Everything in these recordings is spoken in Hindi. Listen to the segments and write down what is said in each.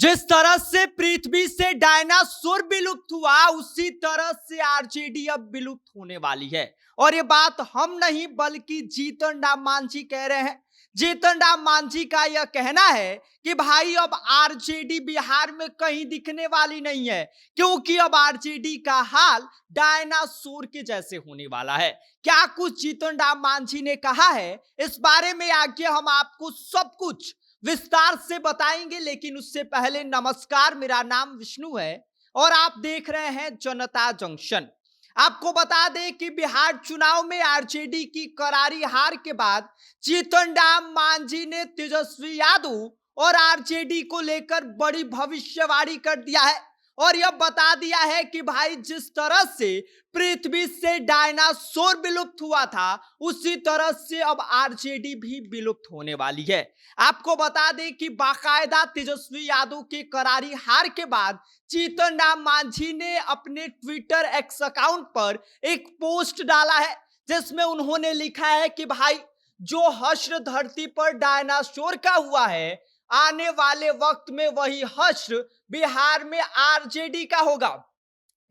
जिस तरह से पृथ्वी से डायनासोर विलुप्त हुआ, उसी तरह से आरजेडी अब विलुप्त होने वाली है। और ये बात हम नहीं बल्कि जीतन राम मांझी कह रहे हैं। जीतन राम मांझी का यह कहना है कि भाई अब आरजेडी बिहार में कहीं दिखने वाली नहीं है, क्योंकि अब आरजेडी का हाल डायनासोर के जैसे होने वाला है। क्या कुछ जीतन राम मांझी ने कहा है, इस बारे में आगे हम आपको सब कुछ विस्तार से बताएंगे। लेकिन उससे पहले नमस्कार, मेरा नाम विष्णु है और आप देख रहे हैं जनता जंक्शन। आपको बता दें कि बिहार चुनाव में आरजेडी की करारी हार के बाद जीतन राम मांझी ने तेजस्वी यादव और आरजेडी को लेकर बड़ी भविष्यवाणी कर दिया है और यह बता दिया है कि भाई जिस तरह से पृथ्वी से डायनासोर विलुप्त हुआ था, उसी तरह से अब आरजेडी भी विलुप्त होने वाली है। आपको बता दें कि बाकायदा तेजस्वी यादव के करारी हार के बाद जीतन राम मांझी ने अपने ट्विटर एक्स अकाउंट पर एक पोस्ट डाला है, जिसमें उन्होंने लिखा है कि भाई जो हश्र धरती पर डायनासोर का हुआ है, आने वाले वक्त में वही हश्र बिहार में आरजेडी का होगा।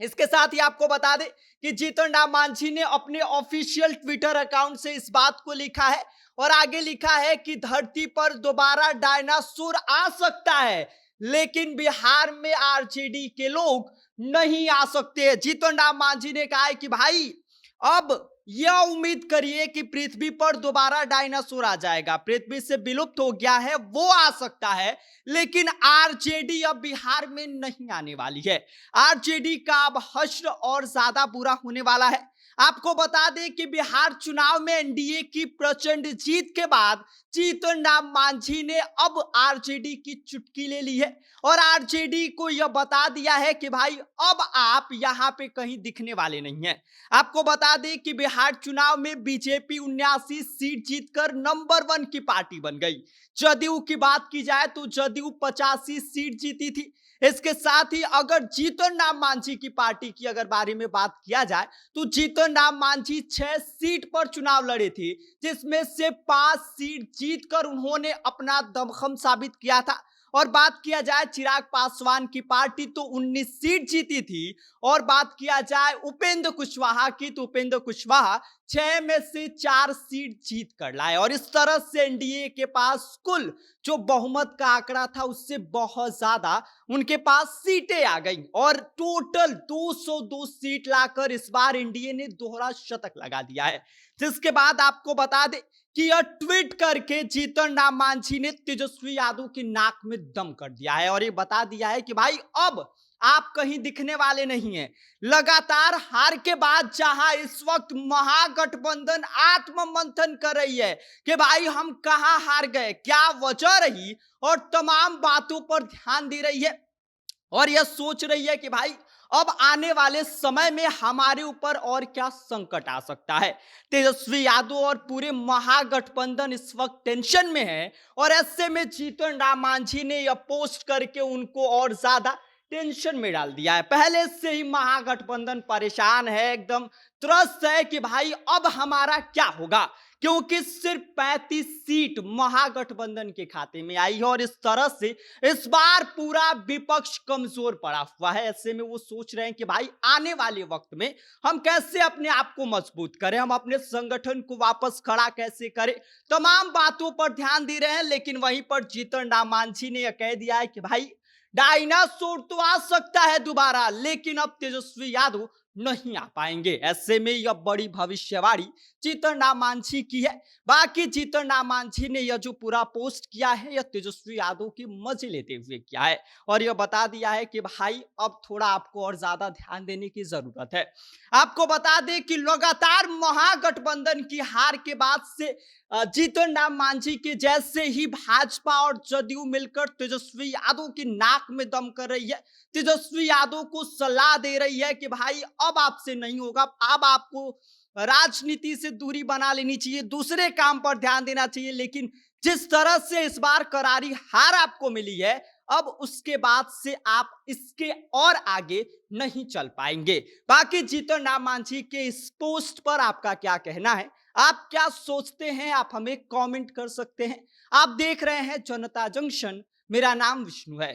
इसके साथ ही आपको बता दें कि जीतन राम मांझी ने अपने ऑफिशियल ट्विटर अकाउंट से इस बात को लिखा है और आगे लिखा है कि धरती पर दोबारा डायनासोर आ सकता है, लेकिन बिहार में आरजेडी के लोग नहीं आ सकते। जीतन राम मांझी ने कहा है कि भाई अब यह उम्मीद करिए कि पृथ्वी पर दोबारा डायनासोर आ जाएगा। पृथ्वी से विलुप्त हो गया है, वो आ सकता है, लेकिन आरजेडी अब बिहार में नहीं आने वाली है। आरजेडी का अब हश्र और ज्यादा बुरा होने वाला है। आपको बता दें कि बिहार चुनाव में एनडीए की प्रचंड जीत के बाद जीतन राम मांझी ने अब आरजेडी की चुटकी ले ली है और आरजेडी को यह बता दिया है कि भाई अब आप यहां पे कहीं दिखने वाले नहीं हैं। आपको बता दें कि बिहार चुनाव में बीजेपी 79 सीट जीतकर नंबर 1 की पार्टी बन गई। जदयू की बात की जाए तो जदयू 85 सीट जीती थी। इसके साथ ही अगर जीतन राम मांझी की पार्टी की अगर बारे में बात किया जाए तो जीतन राम मांझी 6 सीट पर चुनाव लड़े थे, जिसमें से 5 सीट जीतकर उन्होंने अपना दमखम साबित किया था। और बात किया जाए चिराग पासवान की पार्टी तो 19 सीट जीती थी और बात किया जाए उपेंद्र कुशवाहा की तो उपेंद्र कुशवाहा 6 में से 4 सीट जीत कर लाए और इस तरह से एनडीए के पास कुल जो बहुमत का आंकड़ा था उससे बहुत ज्यादा उनके पास सीटें आ गई और टोटल 202 सीट लाकर इस बार एनडीए ने दोहरा शतक लगा दिया है। जिसके बाद आपको बता दें कि यह ट्वीट करके जीतन राम मांझी ने तेजस्वी यादव की नाक में दम कर दिया है और ये बता दिया है कि भाई अब आप कहीं दिखने वाले नहीं हैं। लगातार हार के बाद जहां इस वक्त महागठबंधन आत्ममंथन कर रही है कि भाई हम कहां हार गए, क्या वजह रही, और तमाम बातों पर ध्यान दे रही है और यह सोच रही है कि भाई अब आने वाले समय में हमारे ऊपर और क्या संकट आ सकता है। तेजस्वी यादव और पूरे महागठबंधन इस वक्त टेंशन में है और ऐसे में जीतन राम मांझी ने यह पोस्ट करके उनको और ज्यादा टेंशन में डाल दिया है। पहले से ही महागठबंधन परेशान है, एकदम त्रस्त है कि भाई अब हमारा क्या होगा, क्योंकि सिर्फ 35 सीट महागठबंधन के खाते में आई है और इस तरह से इस बार पूरा विपक्ष कमजोर पड़ा हुआ है। ऐसे में वो सोच रहे हैं कि भाई आने वाले वक्त में हम कैसे अपने आप को मजबूत करें, हम अपने संगठन को वापस खड़ा कैसे करें, तमाम बातों पर ध्यान दे रहे हैं। लेकिन वहीं पर जीतन राम मांझी ने यह कह दिया है कि भाई डायनासोर तो आ सकता है दोबारा, लेकिन अब तेजस्वी यादव नहीं आ पाएंगे। ऐसे में यह बड़ी भविष्यवाणी जीतन राम मांझी की है। बाकी जीतन राम मांझी ने यह जो पूरा पोस्ट किया है यह तेजस्वी यादव की मजे लेते हुए किया है और यह बता दिया है कि भाई अब थोड़ा आपको और ज्यादा ध्यान देने की जरूरत है। आपको बता दें कि लगातार महागठबंधन की हार के बाद से जीतन राम मांझी के जैसे ही भाजपा और जदयू मिलकर तेजस्वी यादव की नाक में दम कर रही है, तेजस्वी यादव को सलाह दे रही है कि भाई अब आपसे नहीं होगा, अब आपको राजनीति से दूरी बना लेनी चाहिए, दूसरे काम पर ध्यान देना चाहिए। लेकिन जिस तरह से इस बार करारी हार आपको मिली है, अब उसके बाद से आप इसके और आगे नहीं चल पाएंगे। बाकी जीतन राम मांझी के इस पोस्ट पर आपका क्या कहना है, आप क्या सोचते हैं, आप हमें कमेंट कर सकते हैं। आप देख रहे हैं जनता जंक्शन, मेरा नाम विष्णु है।